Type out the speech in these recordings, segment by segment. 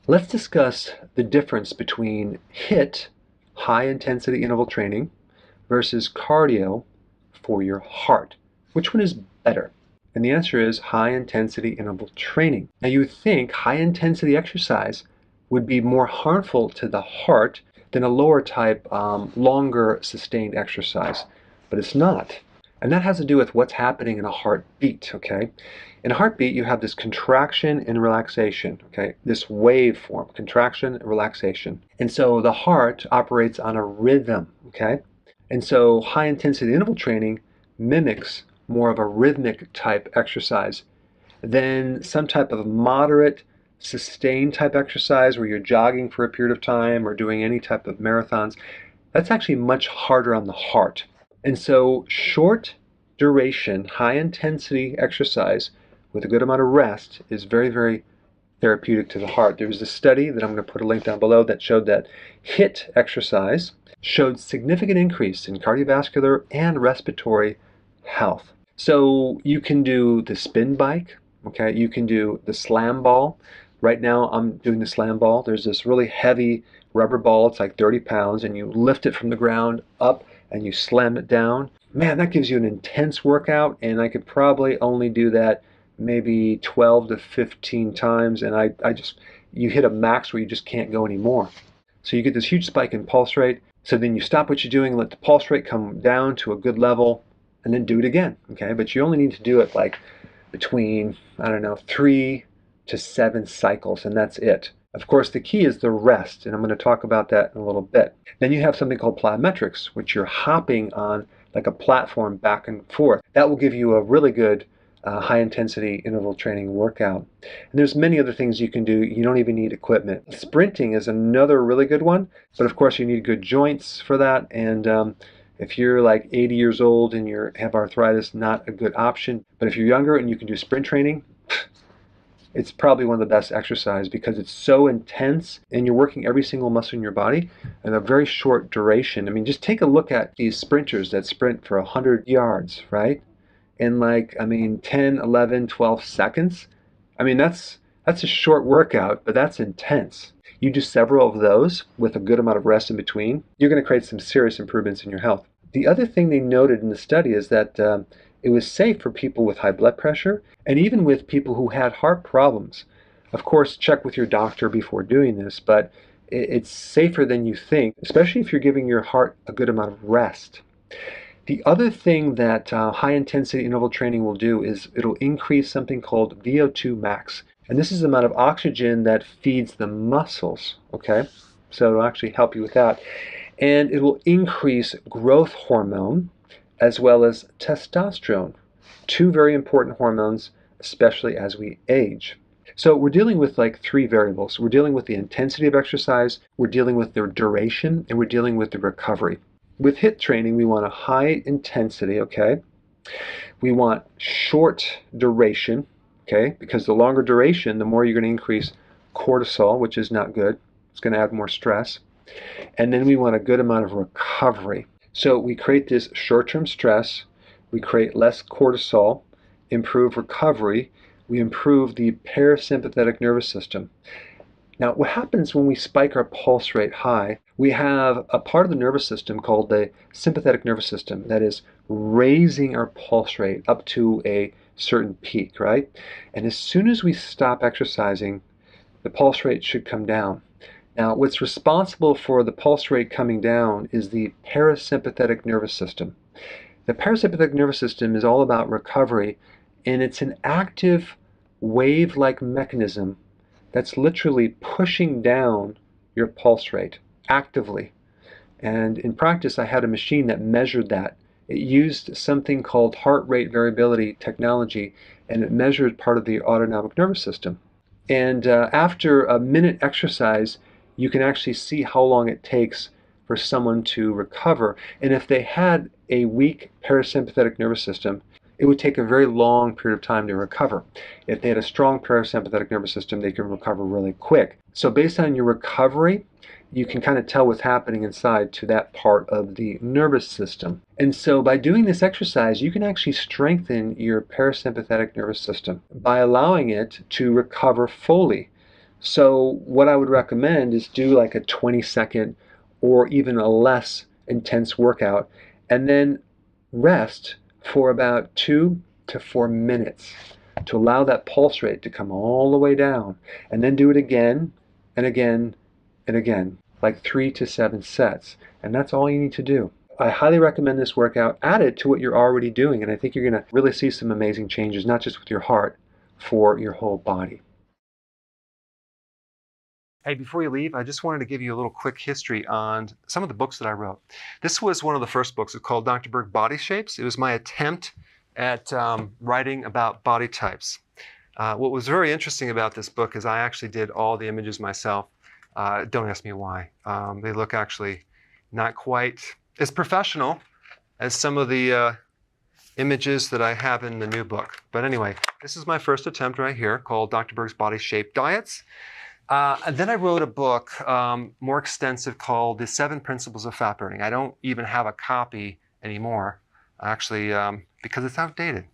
Let's discuss the difference between HIIT, high intensity interval training, versus cardio for your heart. Which one is better? And the answer is high intensity interval training. Now you would think high intensity exercise would be more harmful to the heart than a lower type, longer sustained exercise, but it's not. And that has to do with what's happening in a heartbeat, okay? In a heartbeat, you have this contraction and relaxation, okay? This waveform, contraction and relaxation. And so the heart operates on a rhythm, okay? And so high intensity interval training mimics more of a rhythmic type exercise than some type of moderate, sustained type exercise where you're jogging for a period of time or doing any type of marathons. That's actually much harder on the heart. And so short duration, high intensity exercise with a good amount of rest is very, very therapeutic to the heart. There was a study that I'm going to put a link down below that showed that HIIT exercise showed significant increase in cardiovascular and respiratory health. So you can do the spin bike, okay? You can do the slam ball. Right now I'm doing the slam ball. There's this really heavy rubber ball. It's like 30 pounds and you lift it from the ground up and you slam it down. Man, that gives you an intense workout, and I could probably only do that maybe 12 to 15 times, and you hit a max where you just can't go anymore. So you get this huge spike in pulse rate, so then you stop what you're doing, let the pulse rate come down to a good level, and then do it again, okay? But you only need to do it like between, 3 to 7 cycles, and that's it. Of course, the key is the rest, and I'm going to talk about that in a little bit. Then you have something called plyometrics, which you're hopping on like a platform back and forth. That will give you a really good high-intensity interval training workout. And there's many other things you can do. You don't even need equipment. Sprinting is another really good one, but of course you need good joints for that. And if you're like 80 years old and you have arthritis, not a good option. But if you're younger and you can do sprint training, it's probably one of the best exercise because it's so intense and you're working every single muscle in your body in a very short duration. I mean, just take a look at these sprinters that sprint for 100 yards, right? In 10, 11, 12 seconds. I mean, that's a short workout, but that's intense. You do several of those with a good amount of rest in between, you're going to create some serious improvements in your health. The other thing they noted in the study is that it was safe for people with high blood pressure and even with people who had heart problems. Of course, check with your doctor before doing this, but it's safer than you think, especially if you're giving your heart a good amount of rest. The other thing that high-intensity interval training will do is it'll increase something called VO2 max. And this is the amount of oxygen that feeds the muscles, okay? So it'll actually help you with that. And it will increase growth hormone as well as testosterone, two very important hormones, especially as we age. So we're dealing with like 3 variables. We're dealing with the intensity of exercise, we're dealing with the duration, and we're dealing with the recovery. With HIIT training, we want a high intensity, okay? We want short duration, okay? Because the longer duration, the more you're going to increase cortisol, which is not good. It's going to add more stress. And then we want a good amount of recovery. So we create this short-term stress, we create less cortisol, improve recovery, we improve the parasympathetic nervous system. Now, what happens when we spike our pulse rate high, we have a part of the nervous system called the sympathetic nervous system that is raising our pulse rate up to a certain peak, right? And as soon as we stop exercising, the pulse rate should come down. Now, what's responsible for the pulse rate coming down is the parasympathetic nervous system. The parasympathetic nervous system is all about recovery, and it's an active wave-like mechanism that's literally pushing down your pulse rate actively. And in practice, I had a machine that measured that. It used something called heart rate variability technology, and it measured part of the autonomic nervous system. And after a minute exercise, you can actually see how long it takes for someone to recover. And if they had a weak parasympathetic nervous system, it would take a very long period of time to recover. If they had a strong parasympathetic nervous system, they can recover really quick. So based on your recovery, you can kind of tell what's happening inside to that part of the nervous system. And so by doing this exercise, you can actually strengthen your parasympathetic nervous system by allowing it to recover fully. So what I would recommend is do like a 20-second or even a less intense workout, and then rest for about 2 to 4 minutes to allow that pulse rate to come all the way down, and then do it again and again and again, like 3 to 7 sets, and that's all you need to do. I highly recommend this workout. Add it to what you're already doing, and I think you're going to really see some amazing changes, not just with your heart, for your whole body. Hey, before you leave, I just wanted to give you a little quick history on some of the books that I wrote. This was one of the first books. It's called Dr. Berg Body Shapes. It was my attempt at writing about body types. What was very interesting about this book is I actually did all the images myself. Don't ask me why. They look actually not quite as professional as some of the images that I have in the new book. But anyway, this is my first attempt right here called Dr. Berg's Body Shape Diets. And then I wrote a book more extensive called The 7 Principles of Fat Burning. I don't even have a copy anymore, actually, because it's outdated.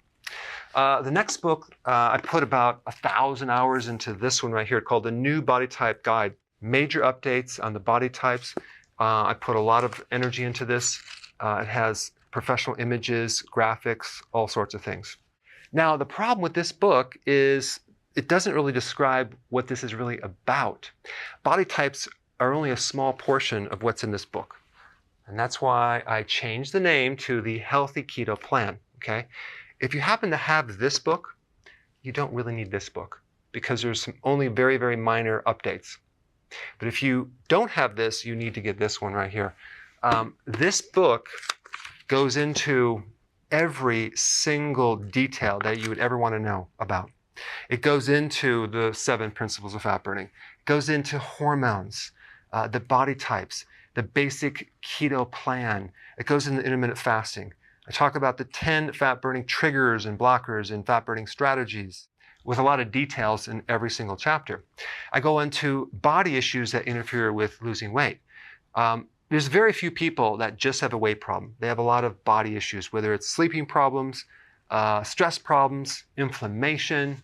The next book, I put about 1,000 hours into this one right here called The New Body Type Guide. Major updates on the body types. I put a lot of energy into this. It has professional images, graphics, all sorts of things. Now, the problem with this book is it doesn't really describe what this is really about. Body types are only a small portion of what's in this book. And that's why I changed the name to the Healthy Keto Plan, okay? If you happen to have this book, you don't really need this book because there's only very, very minor updates. But if you don't have this, you need to get this one right here. This book goes into every single detail that you would ever want to know about. It goes into the 7 principles of fat burning. It goes into hormones, the body types, the basic keto plan. It goes into intermittent fasting. I talk about the 10 fat burning triggers and blockers and fat burning strategies with a lot of details in every single chapter. I go into body issues that interfere with losing weight. There's very few people that just have a weight problem. They have a lot of body issues, whether it's sleeping problems, stress problems, inflammation,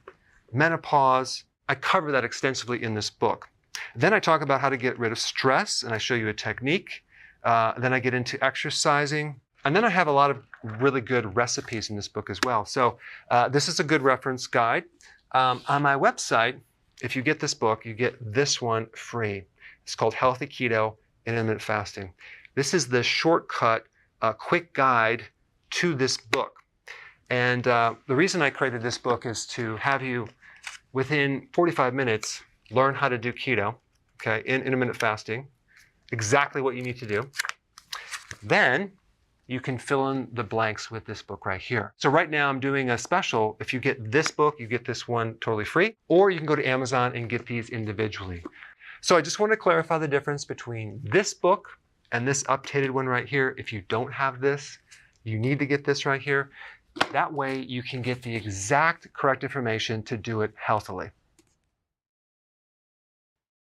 menopause. I cover that extensively in this book. Then I talk about how to get rid of stress, and I show you a technique. Then I get into exercising. And then I have a lot of really good recipes in this book as well. So this is a good reference guide. On my website, if you get this book, you get this one free. It's called Healthy Keto and Intermittent Fasting. This is the shortcut, quick guide to this book. And the reason I created this book is to have you, within 45 minutes, learn how to do keto, okay, in intermittent fasting, exactly what you need to do. Then you can fill in the blanks with this book right here. So right now I'm doing a special. If you get this book, you get this one totally free, or you can go to Amazon and get these individually. So I just want to clarify the difference between this book and this updated one right here. If you don't have this, you need to get this right here. That way you can get the exact correct information to do it healthily.